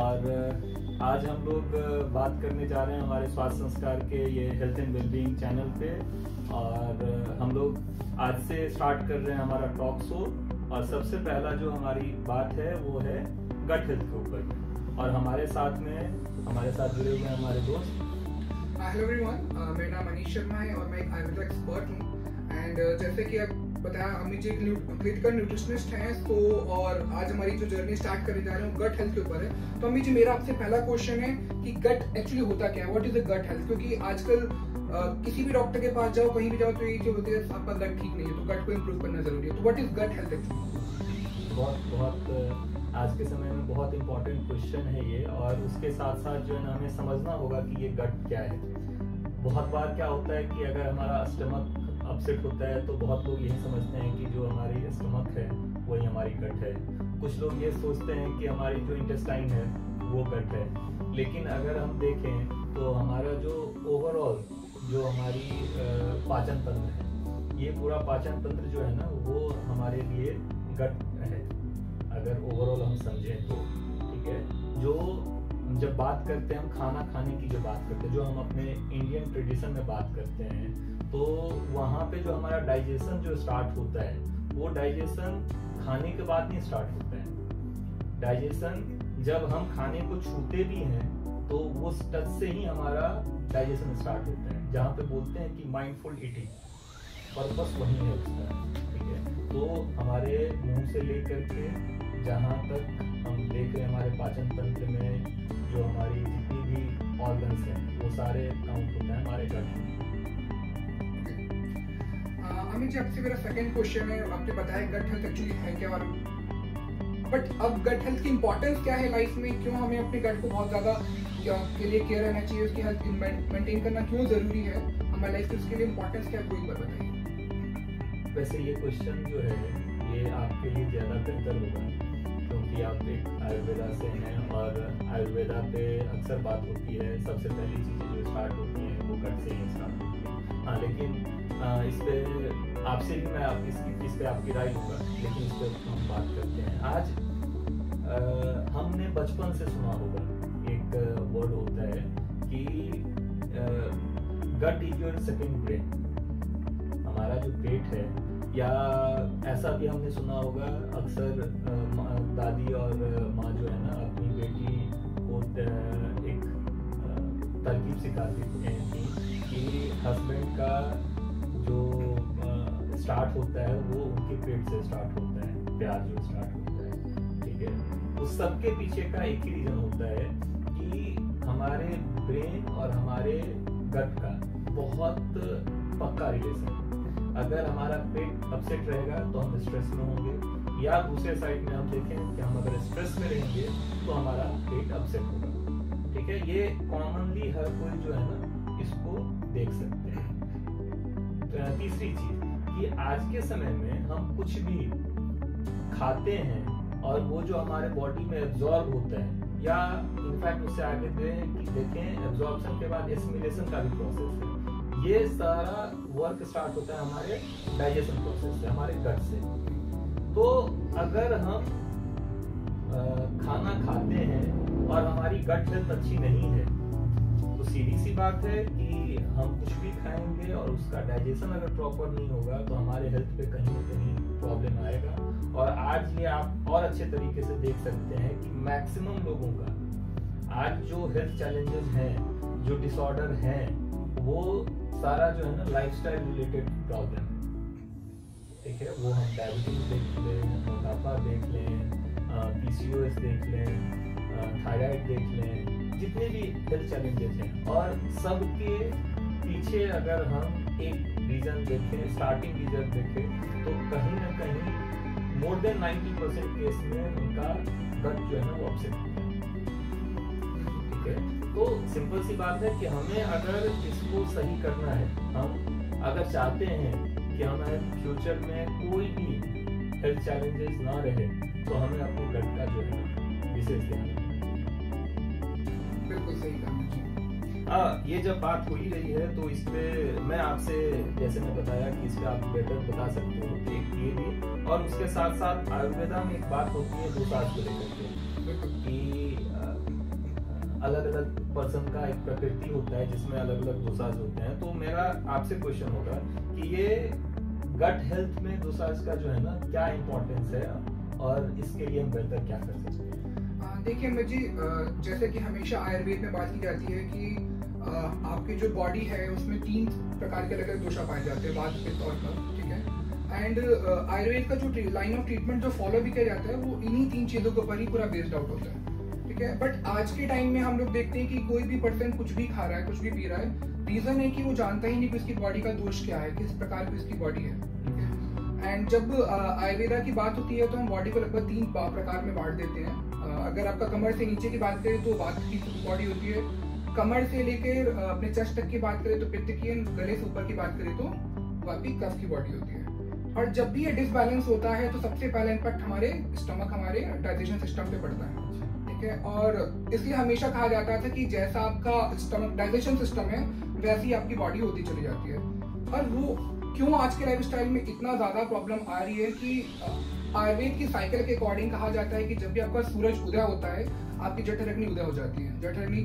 और आज हम लोग बात करने जा रहे हैं हमारे स्वास्थ्य संस्कार के ये हेल्थ एंड वेलबींग चैनल पे। और हम लोग आज से स्टार्ट कर रहे हैं हमारा टॉक शो। और सबसे पहला जो हमारी बात है वो है गट हेल्थ के ऊपर। और हमारे साथ जुड़े हुए हैं हमारे दोस्त। हेलो एवरीवन, मेरा नाम मनीष शर्मा है और मैं एक आयुर्वेदा एक्सपर्ट हूँ। एंड जैसे कि आप बताया, अमित जी क्लिनिकल न्यूट्रिशनिस्ट हैं। तो और आज हमारी जो जर्नी स्टार्ट करने जा रहे हैं गट हेल्थ के ऊपर है। तो अमित जी, मेरा आपसे पहला क्वेश्चन है कि गट एक्चुअली होता क्या है? What is the gut health? क्योंकि आजकल किसी भी डॉक्टर के पास जाओ, कहीं भी जाओ, तो ये जो होती है आपका गट ठीक नहीं है, तो गट को इम्प्रूव करना जरूरी है। तो what is gut health actually? बहुत आज के समय में बहुत इंपॉर्टेंट क्वेश्चन है ये। और उसके साथ साथ जो है ना, हमें समझना होगा कि ये गट क्या है। बहुत बार क्या होता है कि अगर हमारा स्टमक अपसेट होता है तो बहुत लोग यही समझते हैं कि जो हमारी स्टमक है वही हमारी गट है। कुछ लोग ये सोचते हैं कि हमारी जो इंटेस्टाइन है वो गट है। लेकिन अगर हम देखें तो हमारा जो ओवरऑल जो हमारी पाचन तंत्र है, ये पूरा पाचन तंत्र जो है ना, वो हमारे लिए गट है। अगर ओवरऑल हम समझें तो ठीक है। जो जब बात करते हैं हम खाना खाने की, जो बात करते हैं, जो हम अपने इंडियन ट्रेडिशन में बात करते हैं, तो वहाँ पे जो हमारा डाइजेशन जो स्टार्ट होता है, वो डाइजेशन खाने के बाद नहीं स्टार्ट होता है। डाइजेशन जब हम खाने को छूते भी हैं तो वो टच से ही हमारा डाइजेशन स्टार्ट होता है, जहाँ पे बोलते हैं कि माइंडफुल ईटिंग, पर्पस वही है उसका। ठीक है, तो हमारे मुंह से लेकर के जहाँ तक हम देख रहे हैं हमारे पाचन तंत्र में जो हमारी जितनी भी ऑर्गन्स हैं वो सारे काउंट होता है हमारे गट में। अमित जी, आपसे मेरा सेकंड क्वेश्चन है। आपने बताया गट हेल्थ एक्चुअली है क्या, और बट अब गट हेल्थ की इंपॉर्टेंस क्या है लाइफ में? क्यों हमें अपने गट को बहुत ज्यादा के लिए केयर रहना चाहिए? उसकी हेल्थ मेंटेन करना क्यों जरूरी है हमारी लाइफ में? उसके लिए इंपॉर्टेंस क्या है, कोई बार बताइए। वैसे ये क्वेश्चन जो है ये आपके लिए ज़्यादा बेहतर होगा, क्योंकि आप एक आयुर्वेदा से हैं और आयुर्वेदा पे अक्सर बात होती है। सबसे पहली चीज़ें जो स्टार्ट होती हैं वो गट से ही स्टार्ट होती है। हाँ, लेकिन इस पे आपसे भी मैं इस पे आपकी राय लूँगा, लेकिन इस पर हम बात करते हैं। आज हमने बचपन से सुना होगा एक वर्ड होता है कि गट इज योर सेकंड ब्रेन। हमारा जो पेट है, या ऐसा भी हमने सुना होगा अक्सर दादी और माँ जो है ना अपनी बेटी को एक तरकीब सिखाती थी कि हस्बैंड का जो स्टार्ट होता है वो उनके पेट से स्टार्ट होता है, प्यार जो स्टार्ट होता है। ठीक है, उस सब के पीछे का एक ही रीजन होता है कि हमारे ब्रेन और हमारे गट का बहुत पक्का रिलेशन है। अगर हमारा पेट अपसेट रहेगा तो हम स्ट्रेस में होंगे, या दूसरे साइड में हम देखें कि हम अगर स्ट्रेस में रहेंगे तो हमारा पेट अपसेट होगा। ठीक है, ये कॉमनली हर कोई जो है ना इसको देख सकते हैं। तीसरी चीज कि आज के समय में हम कुछ भी खाते हैं और वो जो हमारे बॉडी में एब्जॉर्ब होता है, या इनफैक्ट उससे आगे देखें एब्जॉर्प्शन के बाद एसिमिलेशन का भी प्रोसेस है। ये सारा वर्क स्टार्ट होता है हमारे डाइजेशन प्रोसेस से, हमारे गट से। तो अगर हम खाना खाते हैं और हमारी गट हेल्थ अच्छी नहीं है, तो सीधी सी बात है कि हम कुछ भी खाएंगे और उसका डाइजेशन अगर प्रॉपर नहीं होगा तो हमारे हेल्थ पे कहीं ना कहीं प्रॉब्लम आएगा। और आज ये आप और अच्छे तरीके से देख सकते हैं कि मैक्सिमम लोगों का आज जो हेल्थ चैलेंजेस हैं, जो डिसऑर्डर हैं, वो सारा जो है ना लाइफस्टाइल रिलेटेड प्रॉब्लम है। ठीक है, वो हम डायबिटीज देख लें, मोटापा देख लें, पीसीओएस देख लें, थायराइड देख लें, जितने भी हेल्थ चैलेंजेस हैं, और सबके पीछे अगर हम एक रीजन देखें, स्टार्टिंग रीजन देखें, तो कहीं ना कहीं मोर देन 90% केस में उनका गट जो है ना वो अपसेट होता है। ठीक है, तो सिंपल सी बात है कि हमें अगर इसको सही करना है, हम अगर चाहते हैं कि हमारे फ्यूचर में कोई भी हेल्थ चैलेंजेस ना रहे, तो हमें अपने गट का जो है विशेष ध्यान रखना है। बिल्कुल सही कहा। ये जब बात हो ही रही है तो इस पे मैं आपसे, जैसे मैं बताया कि इस पे आप बेटर बता सकते हो, तो एक ये भी, और उसके साथ साथ आयुर्वेदा में एक बात होती है दो सांस को लेकर के, कि अलग अलग पर्सन का एक प्रकृति होता है जिसमें अलग अलग दोसाज होते हैं। तो मेरा आपसे क्वेश्चन होगा कि ये गट हेल्थ में दोसाज का जो है ना क्या इम्पोर्टेंस है और इसके लिए हम बेहतर क्या कर सकते हैं? देखिए अमित जी, जैसे कि हमेशा आयुर्वेद में बात की जाती है कि आपकी जो बॉडी है उसमें 3 प्रकार के अलग अलग दोषा पाए जाते हैं, वात, पित्त और कफ, ठीक है। एंड आयुर्वेद का जो लाइन ऑफ ट्रीटमेंट जो फॉलो भी किया जाता है वो इन्हीं 3 चीजों के ऊपर ही पूरा बेस्ड आउट होता है, ठीक है। बट आज के टाइम में हम लोग देखते हैं कि कोई भी पर्सन कुछ भी खा रहा है, कुछ भी पी रहा है, रीजन है कि वो जानता ही नहीं कि उसकी बॉडी का दोष क्या है, किस प्रकार की उसकी बॉडी है, ठीक है। एंड जब आयुर्वेदा की बात होती है तो हम बॉडी को लगभग 3 प्रकार में बांट देते हैं। अगर आपका कमर से नीचे की बात करें तो वात की बॉडी होती है, कमर से लेकर अपने चेस्ट तक की बात करें तो पित्त की, गले से ऊपर की बात करें तो वापी कफ की बॉडी होती है। और जब भी ये डिसबैलेंस होता है तो सबसे पहला इम्पैक्ट हमारे स्टमक, हमारे डाइजेशन सिस्टम पे पड़ता है, ठीक है। और इसलिए हमेशा कहा जाता था कि जैसा आपका स्टमक डाइजेशन सिस्टम है वैसी आपकी बॉडी होती चली जाती है। और वो क्यों आज के लाइफस्टाइल में इतना ज्यादा प्रॉब्लम आ रही है कि आयुर्वेद की साइकिल के अकॉर्डिंग कहा जाता है कि जब भी आपका सूरज उदय होता है आपकी जठराग्नि उदय हो जाती है, जठराग्नि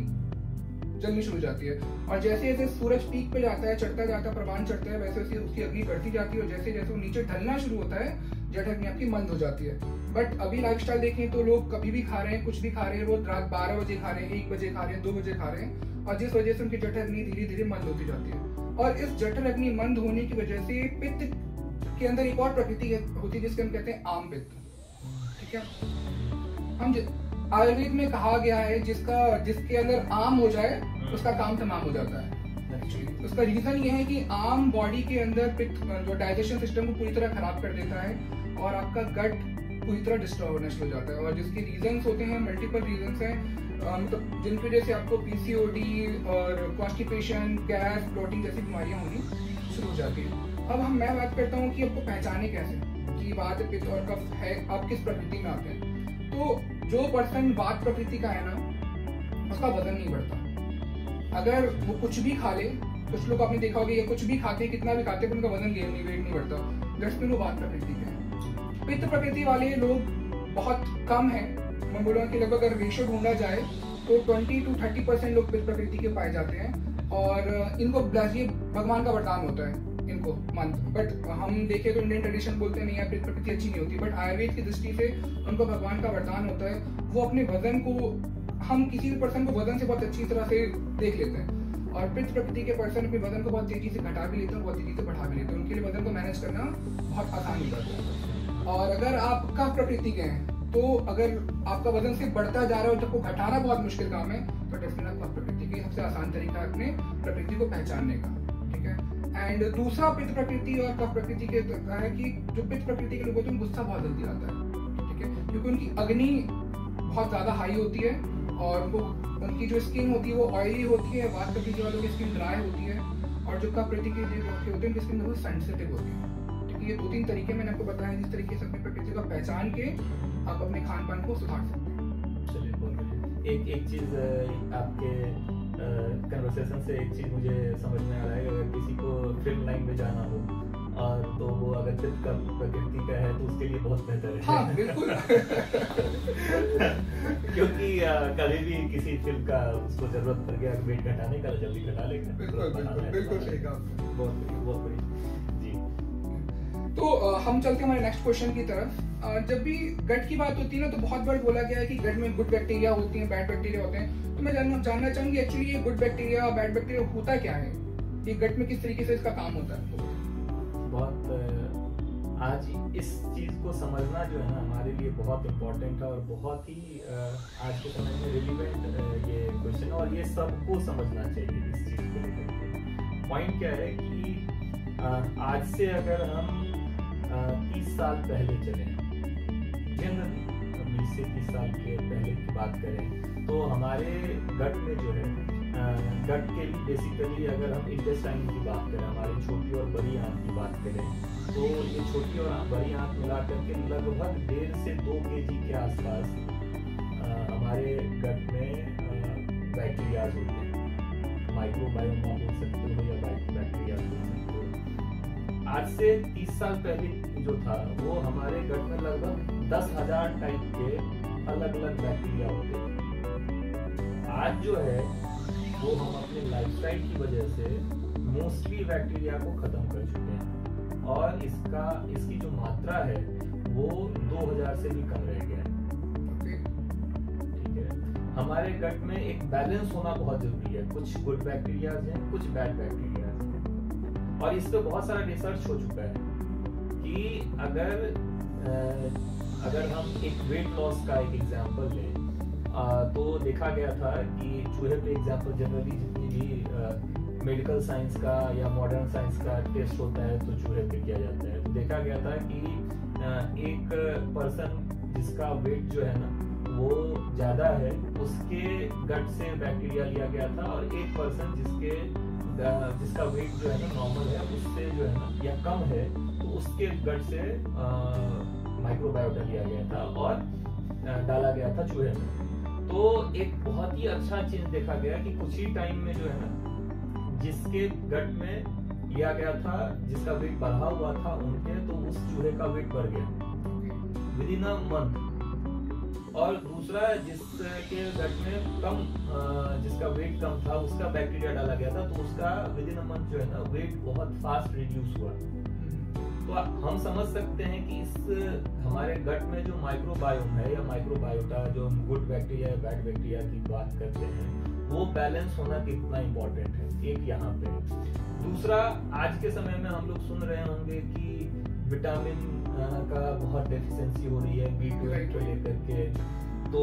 जलनी शुरू हो जाती है। और जैसे जैसे सूरज पीक पे जाता है, चढ़ता जाता है, प्रवान चढ़ता है, वैसे वैसे उसकी अग्नि बढ़ती जाती है और जैसे जैसे वो नीचे ढलना शुरू होता है जठराग्नि आपकी मंद हो जाती है। बट अभी लाइफस्टाइल देखें तो लोग कभी भी खा रहे हैं, कुछ भी खा रहे हैं, रोज रात 12 बजे खा रहे हैं, 1 बजे खा रहे हैं, 2 बजे खा रहे हैं, और जिस वजह से उनकी जठराग्नि धीरे धीरे मंद होती जाती है। और इस जठराग्नि मंद होने की वजह से पित्त के अंदर एक और प्रकृति होती है जिसके हम कहते हैं आम पित्त, ठीक है। हम आयुर्वेद में कहा गया है जिसके अंदर आम हो जाए उसका काम तमाम हो जाता है। उसका रीजन ये है कि आम बॉडी के अंदर पित्त जो डाइजेशन सिस्टम को पूरी तरह खराब कर देता है और आपका गट पूरी तरह डिस्टर्ब होना शुरू हो जाता है। और जिसके रीजंस होते हैं, मल्टीपल रीजंस हैं, मतलब जिनकी वजह से आपको पीसीओडी और कॉन्स्टिपेशन, गैस, ब्लोटिंग जैसी बीमारियां होनी शुरू हो जाती है। अब मैं बात करता हूँ कि आपको पहचाने कैसे कि वात, पित्त और कफ है, आप किस प्रकृति में आते हैं। तो जो पर्सन वात प्रकृति का है ना उसका वजन नहीं बढ़ता। अगर वो कुछ भी खा ले, कुछ लोग आपने देखा होगा ये कुछ भी खाते, कितना भी खाते, पर उनका वजन वेट नहीं बढ़ता, दैट्स मीन वो वात प्रकृति के हैं। पित्त प्रकृति वाले लोग बहुत कम हैं। मैं बोलूँगा कि लगभग अगर रेशियो ढूंढा जाए तो 20 to 30% लोग पित्त प्रकृति के पाए जाते हैं और इनको ये भगवान का वरदान होता है इनको मंत्र। बट हम देखें तो इंडियन ट्रेडिशन बोलते नहीं है पित्त प्रकृति अच्छी नहीं होती, बट आयुर्वेद की दृष्टि से उनको भगवान का वरदान होता है। वो अपने वजन को, हम किसी भी पर्सन को वजन से बहुत अच्छी तरह से देख लेते हैं और पित्त प्रकृति के पर्सन अपने वजन को बहुत तेजी से घटा भी लेते हैं, बहुत तेजी से बढ़ा भी लेते हैं। उनके लिए वजन को मैनेज करना बहुत आसान हो जाता है। और अगर आप कफ प्रकृति के हैं तो अगर आपका वजन से बढ़ता जा रहा है और आपको घटाना बहुत मुश्किल काम है तो डेफिनेटली आप कफ प्रकृति की सबसे आसान तरीका है अपने प्रकृति को पहचानने का, ठीक है। एंड दूसरा पित्त प्रकृति और कफ प्रकृति के है कि जो पित्त प्रकृति के लोग होते हैं गुस्सा बहुत जल्दी आता है, ठीक है, क्योंकि उनकी अग्नि बहुत ज्यादा हाई होती है और उनकी जो स्किन होती है वो ऑयली होती है। वात प्रकृति वालों की स्किन ड्राई होती है और जो कफ प्रकृति के होते हैं उनकी स्किन बहुत सेंसिटिव होती है, ठीक है। ये 2-3 तरीके मैंने आपको बताया जिस तरीके से अपनी प्रकृति को पहचान के आप अपने खान पान को सुधार सकते हैं। चलिए बहुत बढ़िया। एक चीज आपके कन्वर्सेशन से एक चीज मुझे समझ में आ रहा है, अगर किसी को फिल्म लाइन में जाना हो और तो वो अगर पित्त का प्रकृति का है तो उसके लिए बहुत बेहतर है। हाँ, बिल्कुल। क्योंकि कभी भी किसी फिल्म का उसको जरूरत पड़ गया वेट घटाने का जल्दी घटा लेगा। बिल्कुल सही कहा। बहुत बढ़िया जी। तो हम चलते हैं हमारे नेक्स्ट क्वेश्चन की तरफ। जब भी गट की बात होती है ना तो बहुत बार बोला गया है कि गट में गुड बैक्टीरिया होती हैं, बैड बैक्टीरिया होते हैं। तो मैं जानना चाहूंगी एक्चुअली ये गुड बैक्टीरिया बैड बैक्टीरिया होता क्या है, ये गट में किस तरीके से इसका काम होता है। बहुत आज इस चीज को समझना जो है ना हमारे लिए बहुत इम्पोर्टेंट है और बहुत ही आज के समय में रिलेवेंट ये क्वेश्चन है और ये सबको समझना चाहिए इस चीज को लेकर। पॉइंट क्या है कि आज से अगर हम 30 साल पहले चले, जनरली 20 से 30 साल के पहले की बात करें तो हमारे गट में जो है गट के लिए बेसिकली अगर हम इंटेस्टाइन की बात करें, हमारी छोटी और बड़ी आंत की बात करें तो ये छोटी और बड़ी आंत मिला करके लगभग 1.5 से 2 kg के आसपास हमारे गट में बैक्टीरिया होते हैं। माइक्रोबायोम बोल सकते हो या बैक्टीरिया बोल सकते हो। आज से 30 साल पहले जो था वो हमारे गट में लगभग 10,000 टाइप के अलग अलग बैक्टीरिया होते थे। आज जो है वो हम अपने लाइफस्टाइल की वजह से मोस्टली बैक्टीरिया को खत्म कर चुके हैं और इसकी जो मात्रा है वो 2000 से भी कम रह गया है। ठीक है, हमारे गट में एक बैलेंस होना बहुत जरूरी है। कुछ गुड बैक्टीरियाज हैं, कुछ बैड बैक्टीरियाज हैं, और इस पे बहुत सारा रिसर्च हो चुका है कि अगर हम एक वेट लॉस का एक एग्जांपल लें तो देखा गया था कि चूहे पे एग्जांपल जनरली जितनी भी मेडिकल साइंस का या मॉडर्न साइंस का टेस्ट होता है तो चूहे पे किया जाता है। तो देखा गया था कि एक पर्सन जिसका वेट जो है ना वो ज्यादा है उसके गट से बैक्टीरिया लिया गया था, और एक पर्सन जिसका वेट जो है ना नॉर्मल है उससे जो है ना या कम है तो उसके गट से माइक्रोबायोटा लिया गया था और डाला गया था चूहे में। तो एक बहुत ही अच्छा चेंज देखा गया कि कुछ ही टाइम में जो है ना जिसके गट में लिया गया था, जिसका वेट बढ़ा हुआ था उनके, तो उस चूहे का वेट बढ़ गया विद इन अ मंथ। और दूसरा जिसके गट में जिसका वेट कम था उसका बैक्टीरिया डाला गया था तो उसका विद इन अ मंथ जो है ना वेट बहुत फास्ट रिड्यूस हुआ। तो हम समझ सकते हैं कि इस हमारे गट में जो माइक्रोबायोम है या माइक्रोबायोटा, जो गुड बैक्टीरिया या बैड बैक्टीरिया की बात करते हैं, वो बैलेंस होना कितना इम्पोर्टेंट है, एक यहाँ पे। दूसरा, आज के समय में हम लोग सुन रहे होंगे कि विटामिन का बहुत डेफिशिएंसी हो रही है, B12 को लेकर के। तो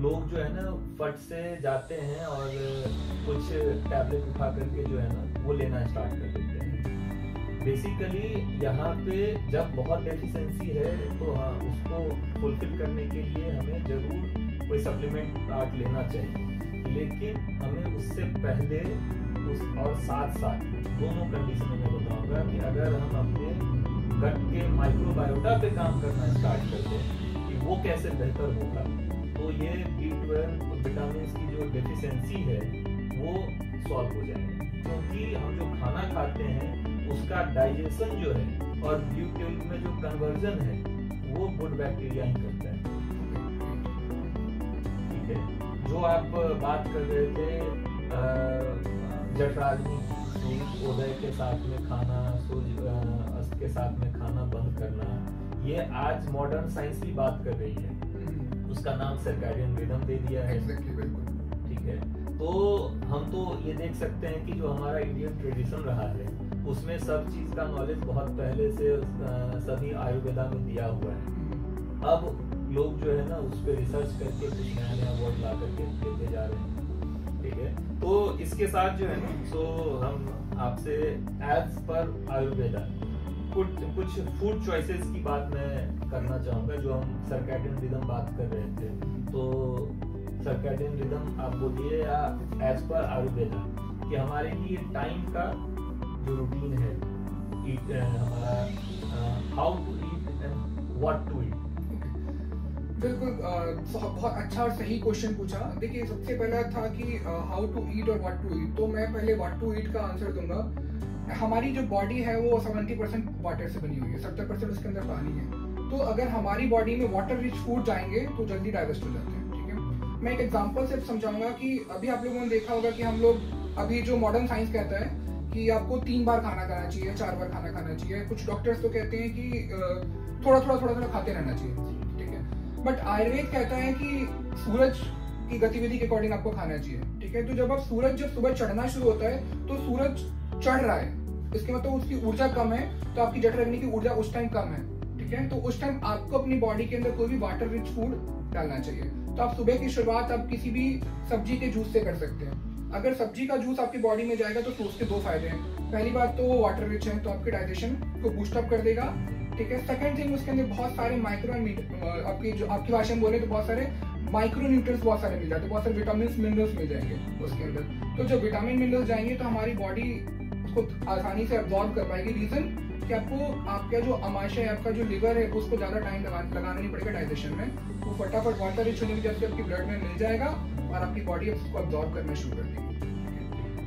लोग जो है ना फट से जाते हैं और कुछ टैबलेट उठा करके जो है ना वो लेना स्टार्ट कर देते हैं। बेसिकली यहाँ पे जब बहुत डेफिशिएंसी है तो हाँ उसको फुलफिल करने के लिए हमें जरूर कोई सप्लीमेंट पार्ट लेना चाहिए, लेकिन हमें उससे पहले और साथ साथ दोनों कंडीशन में मैं बताऊंगा कि अगर हम अपने गट के माइक्रोबायोटा पे काम करना स्टार्ट करते हैं कि वो कैसे बेहतर होगा, तो ये B12 विटामिन की जो डेफिशिएंसी है वो सॉल्व हो जाएगा। क्योंकि हम जो खाना खाते हैं उसका डाइजेशन जो है और B12 में जो कन्वर्जन है वो गुड बैक्टीरिया ही करता है। ठीक है, जो आप बात कर रहे थे जठराग्नि की, उदय के साथ में खाना, अस्त के साथ में खाना बंद करना, ये आज मॉडर्न साइंस की बात कर रही है। उसका नाम सर्कैडियन रिदम दे दिया है। ठीक है, तो हम तो ये देख सकते हैं कि जो हमारा इंडियन ट्रेडिशन रहा है उसमें सब चीज का नॉलेज बहुत पहले से सभी आयुर्वेदा में दिया हुआ है। अब लोग जो है ना उस पर रिसर्च करके कुछ नया नया वर्ड ला करके देते जा रहे हैं। ठीक है, तो इसके साथ जो है ना तो हम आपसे एज पर आयुर्वेदा कुछ फूड चॉइसेस की बात मैं करना चाहूंगा। जो हम सर्कैडियन रिदम बात कर रहे थे, तो सर्कैडियन रिदम आप बोलिए या एज पर आयुर्वेदा कि हमारे लिए टाइम का जो रूटीन है, हमारा how to eat and what to eat. बिल्कुल, बहुत अच्छा और सही क्वेश्चन पूछा। देखिए, सबसे पहला था कि हाउ टू ईट और व्हाट टू ईट, तो मैं पहले व्हाट टू ईट का आंसर दूंगा। हमारी जो बॉडी है वो 70% वाटर से बनी हुई है, 70% उसके अंदर पानी है। तो अगर हमारी बॉडी में वाटर रिच फूड जाएंगे तो जल्दी डाइजेस्ट हो जाते हैं। ठीक है, मैं एक एग्जांपल से समझाऊंगा कि अभी आप लोगों ने देखा होगा कि हम लोग अभी जो मॉडर्न साइंस कहता है कि आपको 3 बार खाना खाना चाहिए, 4 बार खाना खाना चाहिए। कुछ डॉक्टर्स तो कहते हैं कि थोड़ा थोड़ा खाते रहना चाहिए। ठीक है, बट आयुर्वेद कहता है कि सूरज की गतिविधि के अकॉर्डिंग आपको खाना चाहिए। ठीक है, तो जब सुबह चढ़ना शुरू होता है तो सूरज चढ़ रहा है, इसके मतलब उसकी ऊर्जा कम है, तो आपकी जठराग्नि की ऊर्जा उस टाइम कम है। ठीक है, तो उस टाइम आपको अपनी बॉडी के अंदर कोई भी वाटर रिच फूड डालना चाहिए। तो आप सुबह की शुरुआत आप किसी भी सब्जी के जूस से कर सकते हैं। अगर सब्जी का जूस आपकी बॉडी में जाएगा तो उसके 2 फायदे हैं। पहली बात तो वो वाटर रिच है, तो आपके डाइजेशन को बूस्ट अप कर देगा। ठीक है, सेकंड थिंग, उसके अंदर बहुत सारे आपकी भाषा में बोले तो बहुत सारे माइक्रो न्यूट्रिएंट्स बहुत सारे मिल जाते हैं, बहुत सारे विटामिन मिनरल्स मिल जाएंगे उसके अंदर। तो जब विटामिन मिनरल्स जाएंगे तो हमारी बॉडी उसको आसानी से अब्सॉर्ब कर पाएगी। रीजन कि आपको आपका जो अमाशय है, आपका जो लिवर है, उसको ज्यादा टाइम लगाना नहीं पड़ेगा डाइजेशन में। वो फटाफट वाटर रिच होने की वजह से आपकी ब्लड में मिल जाएगा और आपकी बॉडी उसको अब्सॉर्ब करना शुरू कर देगी।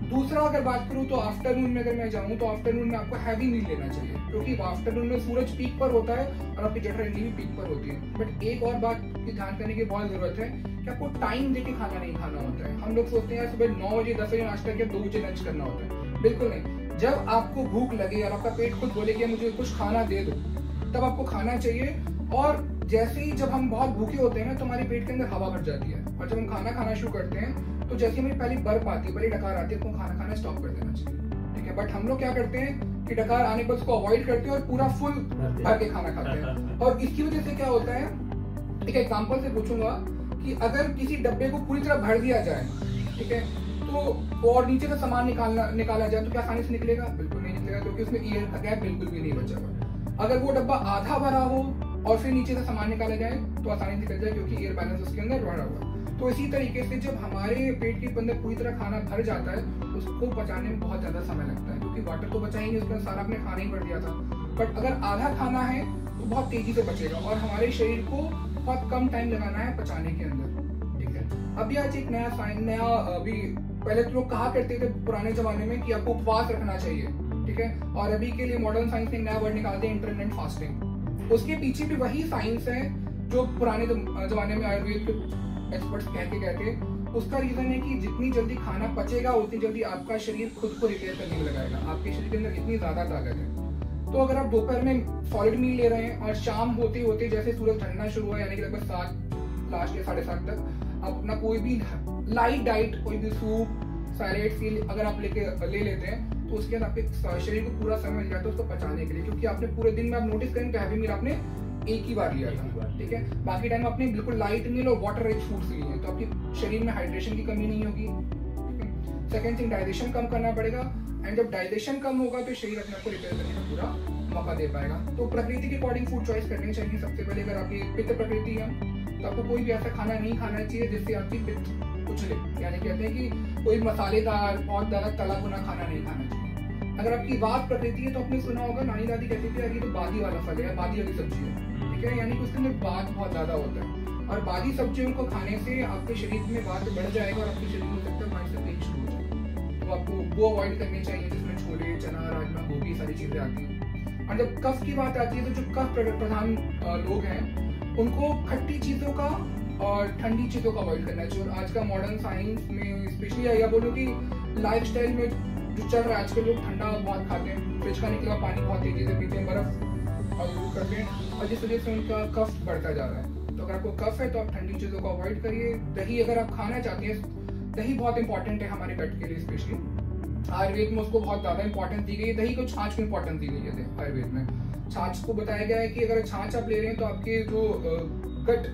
दूसरा, अगर बात करूं तो आफ्टरनून में अगर मैं जाऊं तो आफ्टरनून में आपको हैवी मील लेना चाहिए, क्योंकि आफ्टरनून में सूरज पीक पर होता है और आपकी जठराग्नि भी पीक पर होती है। बट एक और बात की ध्यान करने की बहुत जरूरत है कि आपको टाइम देके खाना नहीं खाना होता है। हम लोग सोचते हैं यार सुबह 9 बजे 10 बजे नाश्ता किया 2 बजे लंच करना होता है, बिल्कुल नहीं। जब आपको भूख लगे और आपका पेट खुद बोले कि मुझे कुछ खाना दे दो, तब आपको खाना चाहिए। और जैसे ही जब हम बहुत भूखे होते हैं ना तो हमारे पेट के अंदर हवा भर जाती है, और जब हम खाना खाना शुरू करते हैं तो जैसे हमें पहली बर्फ आती है, पहली डकार आती है, तो खाना खाना स्टॉप कर देना चाहिए, ठीक है। बट हम लोग क्या करते हैं कि डकार आने पर उसको अवॉइड करते हैं और पूरा फुल भर के खाना खाते हैं। और इसकी वजह से क्या होता है, एक एग्जांपल से पूछूंगा कि अगर किसी डब्बे को पूरी तरह भर दिया जाए, ठीक है, तो और नीचे का सामान निकाला जाए तो क्या आसानी से निकलेगा? बिल्कुल नहीं निकलेगा, क्योंकि उसमें एयर का गैप बिल्कुल भी नहीं बचा हुआ। अगर वो डब्बा आधा भरा हो और फिर नीचे से सामान निकाला जाए तो आसानी से निकल जाए, क्योंकि एयर बैलेंस उसके अंदर भरा हुआ। तो इसी तरीके से जब हमारे पेट के अंदर पूरी तरह खाना भर जाता है तो उसको पचाने में बहुत ज्यादा समय लगता है, क्योंकि वाटर तो बचा ही नहीं, उसमें सारा आपने खाना ही भर दिया था। बट अगर आधा खाना है तो बहुत तेजी से बचेगा, और हमारे शरीर को बहुत कम टाइम लगाना है पचाने के अंदर, ठीक है। अभी आज एक नया अभी पहले तो लोग कहा करते थे पुराने जमाने में कि आपको उपवास रखना चाहिए, ठीक है, और अभी के लिए मॉडर्न साइंस ने नया वर्ड निकाल दिया इंटरमिटेंट फास्टिंग। उसके पीछे भी वही साइंस है जो पुराने जमाने में आयुर्वेद के एक्सपर्ट्स कहते उसका रीजन है कि जितनी जल्दी खाना पचेगा उतनी जल्दी आपका शरीर खुद को रिपेयर करने में लगाएगा। आपके शरीर के अंदर इतनी ज्यादा ताकत है। तो अगर आप दोपहर में सॉलिड मील ले रहे हैं और शाम होते होते जैसे सूरज ढलना शुरू हुआ, यानी कि लगभग 7 लास्ट या 7:30 तक आप अपना कोई भी लाइट डाइट, कोई भी सूप, सैलेड, फील अगर आप ले लेते हैं तो उसके अंदर आपके शरीर को पूरा समय मिल जाता है उसको पचाने के लिए, क्योंकि आपने पूरे दिन में आप नोटिस करेंगे हैवी मील आपने एक ही बार लिया था, ठीक है। बाकी टाइम आपने बिल्कुल लाइट मील और वाटर रिच फूड्स लिए हैं, तो आपके शरीर में हाइड्रेशन की कमी नहीं होगी। सेकंड थिंग, डाइजेशन कम करना पड़ेगा, एंड जब डाइजेशन कम होगा तो शरीर अपने आप को रिपेयर करने का पूरा मौका दे पाएगा। तो प्रकृति के अकॉर्डिंग फूड चॉइस करनी चाहिए। सबसे पहले अगर आपकी पित्त प्रकृति है तो आपको कोई भी ऐसा खाना नहीं खाना चाहिए जिससे आपकी पित्त उछले, यानी कहते हैं कि कोई मसालेदार बहुत ज्यादा तला भुना खाना नहीं खाना चाहिए। अगर आपकी वात प्रकृति है तो आपने सुना होगा नानी दादी कहती थी ये तो बादी वाला फल है, बादी वाली सब्जी है, ठीक है, यानी कि उसके अंदर बात बहुत ज्यादा होता है, और बादी सब्जियों को खाने से आपके शरीर में बात बढ़ जाएगा और आपके शरीर में सकता है से पेट शुरू हो जाए। तो आपको वो अवॉइड करनी चाहिए जिसमें छोले, चना, राजमा, गोभी सारी चीजें आती हैं। और जब कफ की बात आती है तो जो कफ प्रधान लोग हैं उनको खट्टी चीजों का और ठंडी चीजों का अवॉइड करना चाहिए। और आज का मॉडर्न साइंस में स्पेशली या बोलो कि लाइफस्टाइल में जो चल रहा है आजकल, लोग ठंडा बहुत खाते हैं, फ्रिज का निकला पानी बहुत तेजी से पीते हैं, बर्फ यूज करते हैं, और जिस वजह से उनका कफ बढ़ता जा रहा है। तो अगर आपको कफ है तो आप ठंडी चीजों को अवॉइड करिए। दही अगर आप खाना चाहते हैं, दही बहुत इंपॉर्टेंट है हमारे गट के लिए, स्पेशली आयुर्वेद में उसको बहुत ज्यादा इंपॉर्टेंस दी गई है। दही को छाछ को इंपॉर्टेंस दी गई है आयुर्वेद में। छाछ को बताया गया है कि अगर छाछ आप ले रहे हैं तो आपके जो गट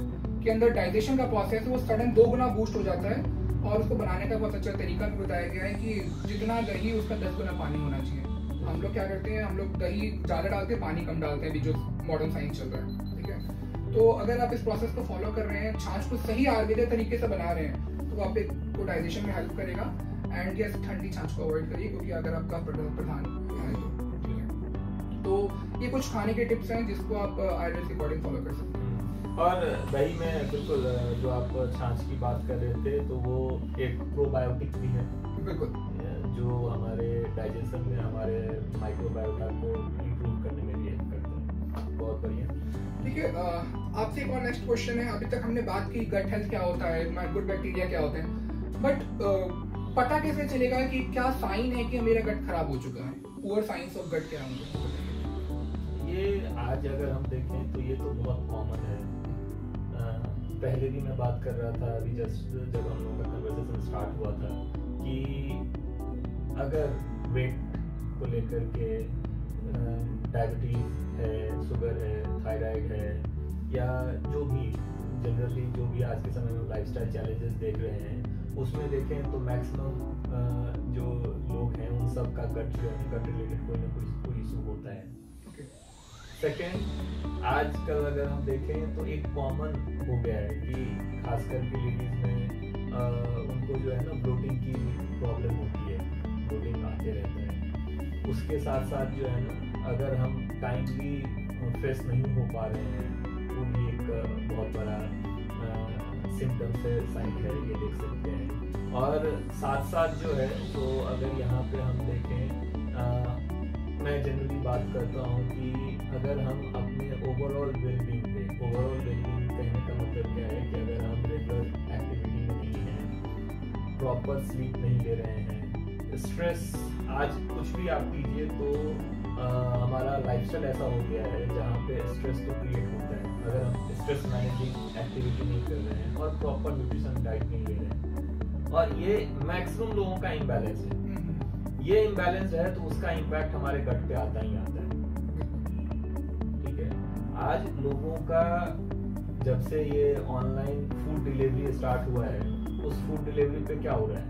के अंदर डाइजेशन का प्रोसेस है वो सडन 2 गुना बूस्ट हो जाता है, और उसको बनाने का बहुत अच्छा तरीका भी बताया गया है कि जितना दही उसका 10 गुना पानी होना चाहिए। हम लोग क्या करते हैं, हम लोग दही ज्यादा डालते हैं, पानी कम डालते हैं, जो मॉडर्न साइंस चल रहा है, ठीक है। तो अगर आप इस प्रोसेस को फॉलो कर रहे हैं, छाछ को सही आयुर्वेदिक तरीके से बना रहे हैं, तो आपको डाइजेशन में हेल्प करेगा। एंड यस, ठंडी छाछ को अवॉइड करिए, क्योंकि अगर आपका प्रधान है तो, ठीक है। तो ये कुछ खाने के टिप्स हैं जिसको आप आयुर्वेद के अकॉर्डिंग फॉलो कर सकते हैं। और दही में बिल्कुल जो आप छाछ की बात कर रहे थे तो वो एक प्रोबायोटिक भी है, बिल्कुल, जो हमारे डाइजेशन में हमारे माइक्रोबायोटा को इम्प्रूव करने में भी हेल्प करते हैं। बहुत बढ़िया। ठीक है, आपसे एक और नेक्स्ट क्वेश्चन है। अभी तक हमने बात की गट हेल्थ क्या होता है, गुड बैक्टीरिया क्या होते हैं, बट पता कैसे चलेगा कि क्या साइन है कि मेरा गट खराब हो चुका है? पुअर साइंस ऑफ गट क्या है? ये आज अगर हम देखें तो ये तो बहुत कॉमन है। पहले भी मैं बात कर रहा था अभी जस्ट जब हम लोगों का कन्वर्सेशन स्टार्ट हुआ था कि अगर वेट को लेकर के डायबिटीज है, शुगर है, थायराइड है, या जो भी जनरली जो भी आज के समय में लाइफस्टाइल चैलेंजेस देख रहे हैं, उसमें देखें तो मैक्सिमम जो लोग हैं उन सब का गट जो है गट रिलेटेड कोई ना कोई इशू होता है। सेकेंड, आजकल अगर हम देखें तो एक कॉमन हो गया है कि खासकर के लेडीज में उनको जो है ना ब्लोटिंग की प्रॉब्लम होती है, ब्लोटिंग आते रहता है। उसके साथ साथ जो है ना अगर हम टाइमली फ्रेश नहीं हो पा रहे हैं वो भी एक बहुत बड़ा सिम्टम्स है, साइन है, ये देख सकते हैं। और साथ साथ जो है तो अगर यहाँ पे हम देखें, मैं जनरली बात करता हूँ कि अगर हम अपने ओवरऑल वेलबींग कहने का मतलब क्या है कि अगर हम रेगुलर एक्टिविटी में नहीं हैं, प्रॉपर स्लीप नहीं ले रहे हैं, स्ट्रेस, आज कुछ भी आप कीजिए तो हमारा लाइफस्टाइल ऐसा हो गया है जहाँ पे स्ट्रेस तो क्रिएट होता है। अगर हम स्ट्रेस मैनेजिंग एक्टिविटी नहीं कर रहे हैं और प्रॉपर न्यूट्रिशन डाइट नहीं ले रहे हैं, और ये मैक्सिमम लोगों का इम्बैलेंस है, ये इम्बैलेंस है तो उसका इम्पैक्ट हमारे गट पे आता ही आता है। ठीक है, आज लोगों का जब से ये ऑनलाइन फूड डिलीवरी स्टार्ट हुआ है, उस फूड डिलीवरी पे क्या हो रहा है,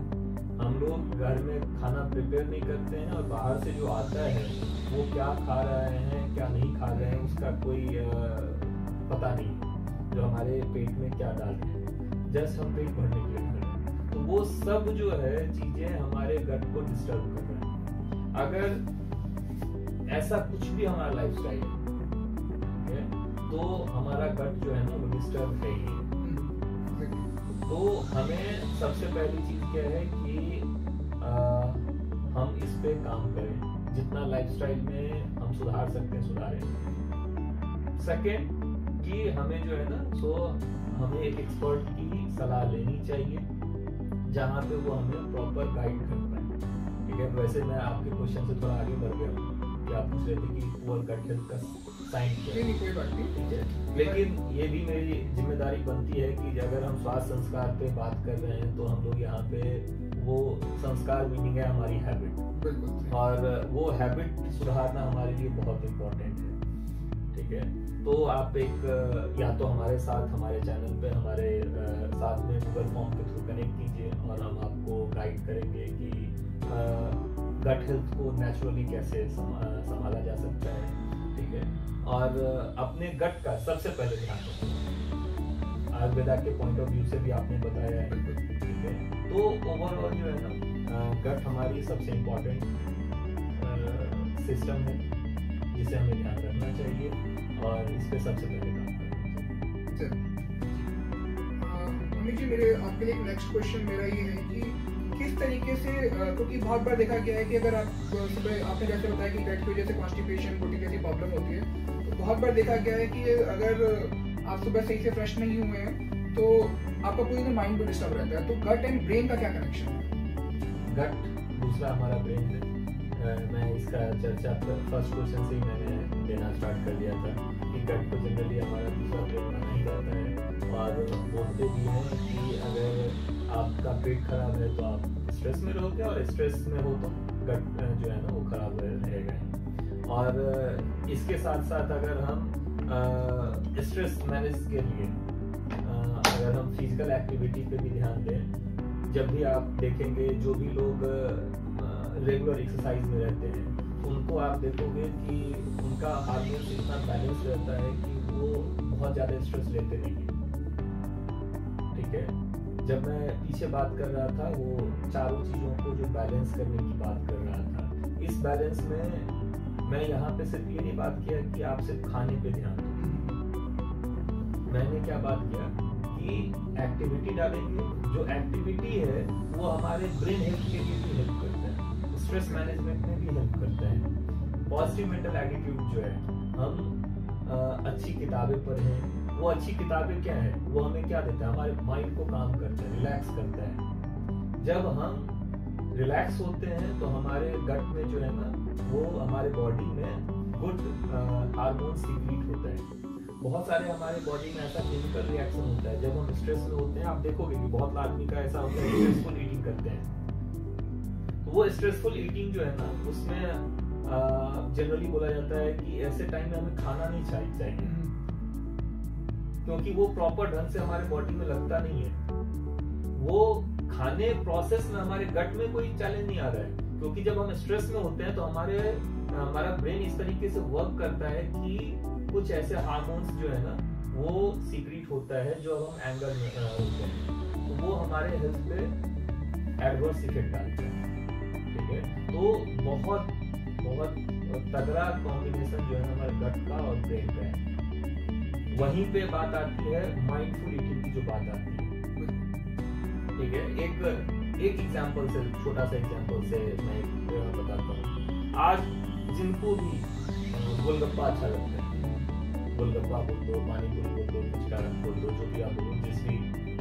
हम लोग घर में खाना प्रिपेयर नहीं करते हैं और बाहर से जो आता है वो क्या खा रहे हैं क्या नहीं खा रहे हैं उसका कोई पता नहीं, जो हमारे पेट में क्या डाल रहे हैं, जस्ट हम पेट भरने के लिए खा रहे हैं, तो वो सब जो है चीजें हमारे गट को डिस्टर्ब कर रहे हैं। अगर ऐसा कुछ भी हमारा लाइफस्टाइल है तो हमारा गट जो है ना वो डिस्टर्ब है ही। तो हमें सबसे पहली चीज क्या है कि हम इस पे काम करें, जितना लाइफस्टाइल में हम सुधार सकते हैं सुधारें। सेकेंड कि हमें जो है ना हमें एक एक्सपर्ट की सलाह लेनी चाहिए जहाँ पे वो हमें प्रॉपर गाइड कर पाए। ठीक है, वैसे मैं आपके क्वेश्चन से थोड़ा आगे बढ़ गया हूँ कि आप पूछ रहे थे कि पुअर गट हेल्थ का साइन क्या है। कोई बात नहीं, ठीक है, लेकिन ये भी मेरी जिम्मेदारी बनती है कि अगर हम स्वास्थ्य संस्कार पे बात कर रहे हैं तो हम लोग यहाँ पे वो संस्कार मीनिंग है हमारी हैबिट, और वो हैबिट सुधारना हमारे लिए बहुत इम्पोर्टेंट है। ठीक है, तो आप एक या तो हमारे साथ हमारे चैनल पे हमारे साथ में गूगल फॉर्म के थ्रू कनेक्ट कीजिए और हम आपको गाइड करेंगे कि गट हेल्थ को नेचुरली कैसे संभाला जा सकता है। ठीक है, और अपने गट का सबसे पहले ध्यान रखें, आयुर्वेदा के पॉइंट ऑफ व्यू से भी आपने बताया है। ठीक है, तो ओवरऑल जो है ना गट हमारी सबसे इम्पोर्टेंट सिस्टम है जिसे हमें ध्यान रखना चाहिए और इस पे सबसे पहले काम करना चाहिए। अमित जी, मेरे आपके लिए नेक्स्ट क्वेश्चन मेरा ये है कि किस तरीके से, क्योंकि बहुत बार देखा गया है कि अगर आप सुबह, आपने जैसे बताया कि गट की वजह से कॉन्स्टिपेशन बोटी जैसी प्रॉब्लम होती है, तो बहुत बार देखा गया है कि अगर आप सुबह सही से फ्रेश नहीं हुए हैं तो आपका पूरी माइंड भी डिस्टर्ब रहता है। तो गट एंड ब्रेन का क्या कनेक्शन है? गट दूसरा हमारा ब्रेन है। मैं इसका चर्चा फर्स्ट क्वेश्चन से ही मैंने देना स्टार्ट कर दिया था कि गट को जनरली हमारा दूसरा ब्रेन माना ही जाता है, और बोलते भी हैं कि अगर आपका पेट खराब है तो आप स्ट्रेस में रहोगे, और स्ट्रेस में हो तो गट जो है ना वो खराब रहेगा। और इसके साथ साथ अगर हम स्ट्रेस मैनेज के लिए अगर हम फिजिकल एक्टिविटी पे भी ध्यान दें, जब भी आप देखेंगे जो भी लोग रेगुलर एक्सरसाइज में रहते हैं उनको आप देखोगे कि उनका हार्मोन्स इतना बैलेंस रहता है कि वो बहुत ज़्यादा स्ट्रेस लेते नहीं हैं। ठीक है, जब मैं पीछे बात कर रहा था वो चारों चीज़ों को जो बैलेंस करने की बात कर रहा था, इस बैलेंस में मैं यहाँ पे सिर्फ ये नहीं बात किया कि आप सिर्फ खाने पे ध्यान दो। मैंने क्या बात किया कि एक्टिविटी डालेंगे, जो एक्टिविटी है वो हमारे ब्रेन हेल्थ के लिए भी हेल्प करता है, स्ट्रेस मैनेजमेंट में भी हेल्प करता है। पॉजिटिव मेंटल एटीट्यूड जो है, हम अच्छी किताबें पढ़ें, वो अच्छी किताबें क्या है, वो हमें क्या देता है, हमारे माइंड को काम करता है, रिलैक्स करता है। जब हम रिलैक्स होते हैं तो हमारे गट में जो है ना वो हमारे बॉडी में गुड हार्मोन सीक्रेट होता है। बहुत सारे हमारे बॉडी में ऐसा केमिकल रिएक्शन होता है जब हम स्ट्रेस में होते हैं। आप देखोगे कि बहुत आदमी का ऐसा होता है स्ट्रेसफुल ईटिंग करते हैं, तो वो स्ट्रेसफुल ईटिंग जो है ना उसमें जनरली बोला जाता है कि ऐसे टाइम में हमें खाना नहीं चाहिए, क्योंकि वो प्रॉपर ढंग से हमारे बॉडी में लगता नहीं है। वो खाने प्रोसेस में हमारे गट में कोई चैलेंज नहीं आ रहा है, क्योंकि जब हम स्ट्रेस में होते हैं तो हमारा ब्रेन इस तरीके से वर्क करता है कि कुछ ऐसे हार्मोन्स जो है ना वो सीक्रेट होता है जो हम एंगर में होते हैं, तो वो हमारे हेल्थ पे एडवर्स इफेक्ट डालता है। ठीक है, तो बहुत बहुत तगड़ा कॉम्बिनेशन जो है हमारे गट का और ब्रेन का है। वहीं पे बात आती है माइंडफुल ईटिंग की, जो बात आती है। ठीक है, एक एग्जांपल से, छोटा सा एग्जांपल से मैं बताता हूँ। आज जिनको भी गोलगप्पा अच्छा लगता है, गोलगप्पा बोल दो, पानी पूरी बोल दो, पुचका बोल दो, जो भी आप बोलो, जिस भी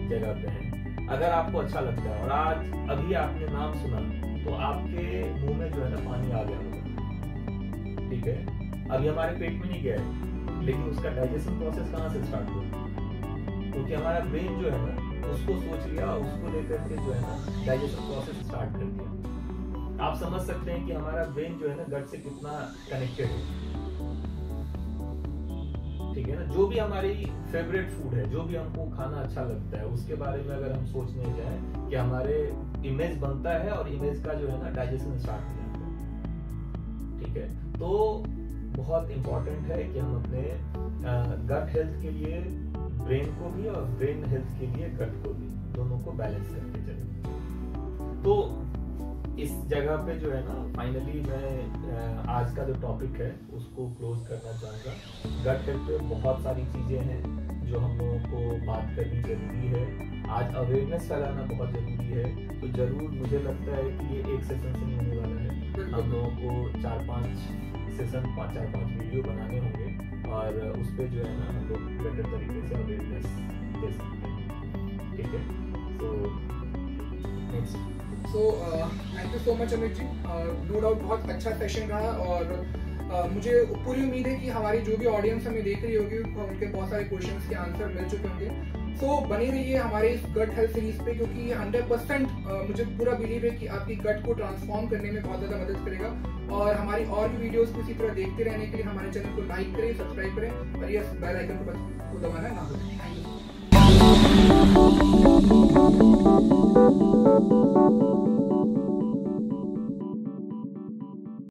जगह पे हैं, अगर आपको अच्छा लगता है और आज अभी आपने नाम सुना तो आपके मुंह में जो है ना पानी आ गया होगा, ठीक है। अभी हमारे पेट में नहीं गया है, लेकिन उसका डाइजेशन प्रोसेस कहाँ से स्टार्ट हुआ? क्योंकि हमारा ब्रेन जो है ना उसको सोच लिया, उसको लेकर के जो है ना डाइजेशन प्रोसेस स्टार्ट कर दिया। आप समझ सकते हैं कि हमारा ब्रेन जो है ना गट से कितना कनेक्टेड है, ठीक है ना। जो भी हमारी फेवरेट फूड है, जो भी हमको खाना अच्छा लगता है, उसके बारे में अगर हम सोचने जाए कि हमारे इमेज बनता है और इमेज का जो है ना डाइजेशन स्टार्ट हो जाता है, ठीक है। तो बहुत इंपॉर्टेंट है कि हम अपने गट हेल्थ के लिए ब्रेन को भी और ब्रेन हेल्थ के लिए गट को भी, दोनों को बैलेंस करके चलें। तो इस जगह पे जो है ना फाइनली मैं आज का जो टॉपिक है उसको क्लोज करना चाहूँगा। गट हेल्थ पे बहुत सारी चीज़ें हैं जो हम लोगों को बात करनी जरूरी है। आज अवेयरनेस फैलाना बहुत जरूरी है। तो जरूर मुझे लगता है कि ये एक सेशन से नहीं होने वाला है, हम लोगों को 4-5 सेशन 4-5 वीडियो बनाने होंगे और उस पर जो है ना हम लोग बेटर तरीके से अवेयरनेस दे सकते हैं, ठीक है। So next. So thank you so much Amit ji. No doubt बहुत अच्छा सेशन रहा और मुझे पूरी उम्मीद है कि हमारी जो भी ऑडियंस हमें देख रही होगी उनके बहुत सारे क्वेश्चंस के आंसर मिल चुके होंगे। सो बने रहिए हमारे इस गट हेल्थ सीरीज पे, क्योंकि 100% मुझे पूरा बिलीव है कि आपकी गट को ट्रांसफॉर्म करने में बहुत ज़्यादा मदद करेगा। और हमारी और भी वीडियोस को इसी तरह देखते रहने के लिए हमारे चैनल को लाइक करें, सब्सक्राइब करें और यस बेल आइकन को दबाना ना भूलें। Thank you.